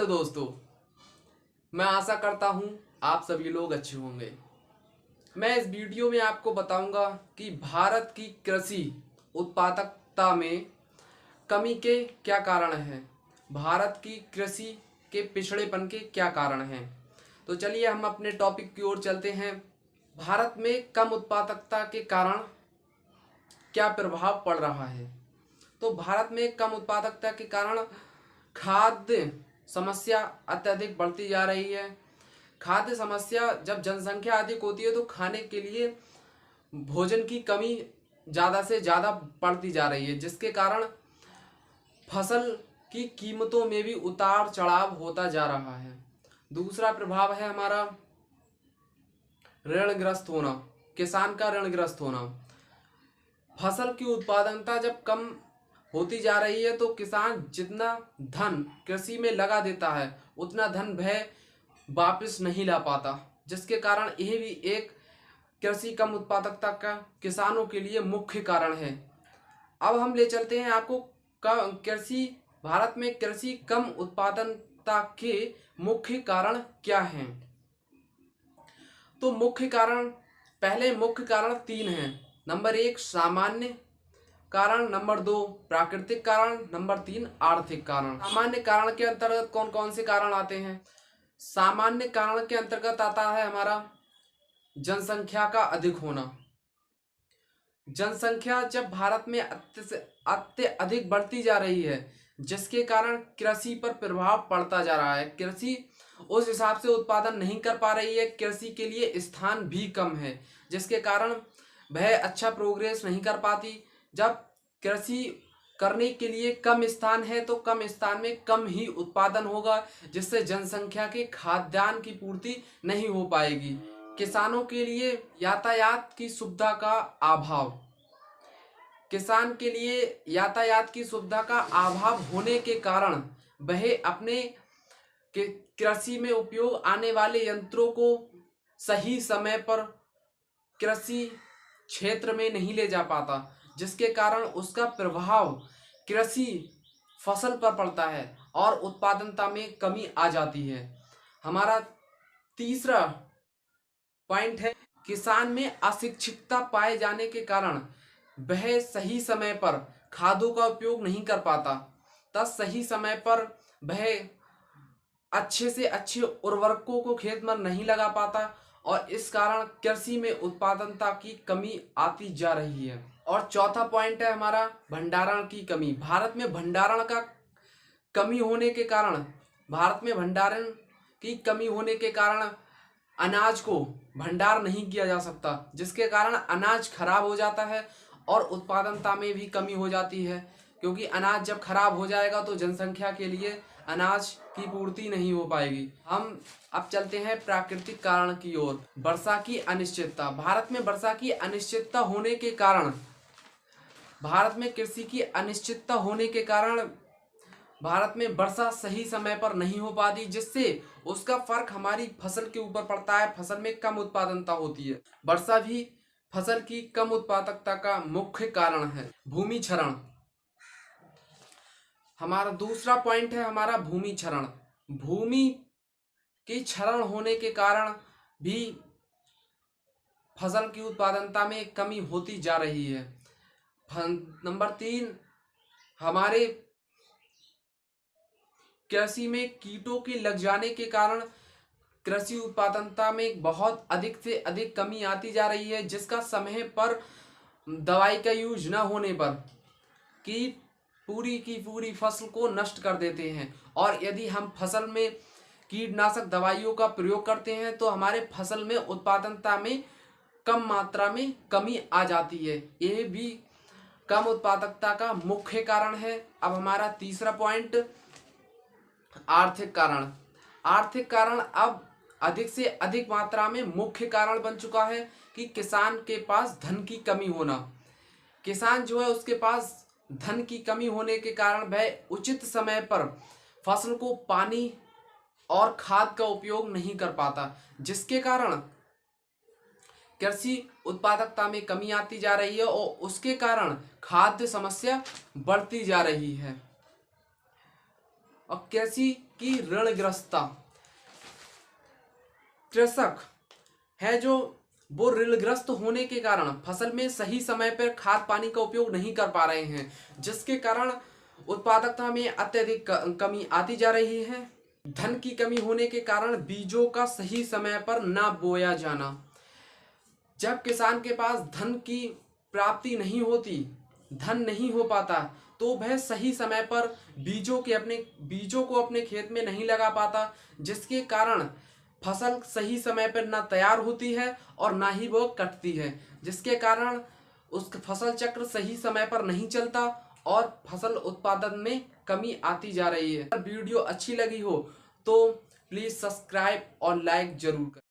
Hello दोस्तों, मैं आशा करता हूं आप सभी लोग अच्छे होंगे। मैं इस वीडियो में आपको बताऊंगा कि भारत की कृषि उत्पादकता में कमी के क्या कारण हैं, भारत की कृषि के पिछड़ेपन के क्या कारण हैं। तो चलिए हम अपने टॉपिक की ओर चलते हैं। भारत में कम उत्पादकता के कारण क्या प्रभाव पड़ रहा है। तो भारत में कम उत्पादकता के कारण खाद्य समस्या अत्यधिक बढ़ती जा रही है। खाद्य समस्या, जब जनसंख्या अधिक होती है तो खाने के लिए भोजन की कमी ज़्यादा से ज़्यादा पड़ती जा रही है, जिसके कारण फसल की कीमतों में भी उतार चढ़ाव होता जा रहा है। दूसरा प्रभाव है हमारा ऋणग्रस्त होना, किसान का ऋणग्रस्त होना। फसल की उत्पादकता जब कम होती जा रही है तो किसान जितना धन कृषि में लगा देता है उतना धन वह वापस नहीं ला पाता, जिसके कारण यह भी एक कृषि कम उत्पादकता का किसानों के लिए मुख्य कारण है। अब हम ले चलते हैं आपको कृषि भारत में कृषि कम उत्पादकता के मुख्य कारण क्या हैं। तो मुख्य कारण तीन हैं। नंबर 1 सामान्य कारण, नंबर 2 प्राकृतिक कारण, नंबर 3 आर्थिक कारण। सामान्य कारण के अंतर्गत कौन कौन से कारण आते हैं। सामान्य कारण के अंतर्गत आता है हमारा जनसंख्या का अधिक होना। जनसंख्या जब भारत में अत्यधिक बढ़ती जा रही है, जिसके कारण कृषि पर प्रभाव पड़ता जा रहा है। कृषि उस हिसाब से उत्पादन नहीं कर पा रही है, कृषि के लिए स्थान भी कम है, जिसके कारण वह अच्छा प्रोग्रेस नहीं कर पाती। जब कृषि करने के लिए कम स्थान है तो कम स्थान में कम ही उत्पादन होगा, जिससे जनसंख्या के खाद्यान्न की पूर्ति नहीं हो पाएगी। किसानों के लिए यातायात की सुविधा का अभाव, किसान के लिए यातायात की सुविधा का अभाव होने के कारण वह अपने कृषि में उपयोग आने वाले यंत्रों को सही समय पर कृषि क्षेत्र में नहीं ले जा पाता, जिसके कारण उसका प्रभाव कृषि फसल पर पड़ता है और उत्पादकता में कमी आ जाती है। हमारा तीसरा पॉइंट है किसान में अशिक्षितता पाए जाने के कारण वह सही समय पर खादों का उपयोग नहीं कर पाता, तब सही समय पर वह अच्छे से अच्छे उर्वरकों को खेत में नहीं लगा पाता और इस कारण कृषि में उत्पादकता की कमी आती जा रही है। और चौथा पॉइंट है हमारा भंडारण की कमी। भारत में भंडारण का कमी होने के कारण अनाज को भंडार नहीं किया जा सकता, जिसके कारण अनाज खराब हो जाता है और उत्पादकता में भी कमी हो जाती है, क्योंकि अनाज जब खराब हो जाएगा तो जनसंख्या के लिए अनाज की पूर्ति नहीं हो पाएगी। हम अब चलते हैं प्राकृतिक कारण की ओर। वर्षा की अनिश्चितता। भारत में वर्षा की अनिश्चितता होने के कारण, भारत में कृषि की अनिश्चितता होने के कारण भारत में वर्षा सही समय पर नहीं हो पाती, जिससे उसका फर्क हमारी फसल के ऊपर पड़ता है। फसल में कम उत्पादकता होती है। वर्षा भी फसल की कम उत्पादकता का मुख्य कारण है। भूमि क्षरण। हमारा दूसरा पॉइंट है हमारा भूमि क्षरण। भूमि के क्षरण होने के कारण भी फसल की उत्पादकता में कमी होती जा रही है। नंबर 3 हमारे कृषि में कीटों के लग जाने के कारण कृषि उत्पादकता में बहुत अधिक से अधिक कमी आती जा रही है, जिसका समय पर दवाई का यूज न होने पर कीट पूरी की पूरी फसल को नष्ट कर देते हैं। और यदि हम फसल में कीटनाशक दवाइयों का प्रयोग करते हैं तो हमारे फसल में उत्पादकता में कम मात्रा में कमी आ जाती है। यह भी कम उत्पादकता का मुख्य कारण है। अब हमारा तीसरा पॉइंट आर्थिक कारण। आर्थिक कारण अब अधिक से अधिक मात्रा में मुख्य कारण बन चुका है कि किसान के पास धन की कमी होना। किसान जो है उसके पास धन की कमी होने के कारण वह उचित समय पर फसल को पानी और खाद का उपयोग नहीं कर पाता, जिसके कारण कृषि उत्पादकता में कमी आती जा रही है और उसके कारण खाद्य समस्या बढ़ती जा रही है। और कृषि की ऋणग्रस्तता। कृषक है जो वो ऋणग्रस्त होने के कारण फसल में सही समय पर खाद पानी का उपयोग नहीं कर पा रहे हैं, जिसके कारण उत्पादकता में अत्यधिक कमी आती जा रही है। धन की कमी होने के कारण बीजों का सही समय पर ना बोया जाना। जब किसान के पास धन की प्राप्ति नहीं होती, धन नहीं हो पाता, तो वह सही समय पर बीजों को अपने खेत में नहीं लगा पाता, जिसके कारण फसल सही समय पर ना तैयार होती है और ना ही वो कटती है, जिसके कारण उस फसल चक्र सही समय पर नहीं चलता और फसल उत्पादन में कमी आती जा रही है। अगर वीडियो अच्छी लगी हो तो प्लीज़ सब्सक्राइब और लाइक जरूर करें।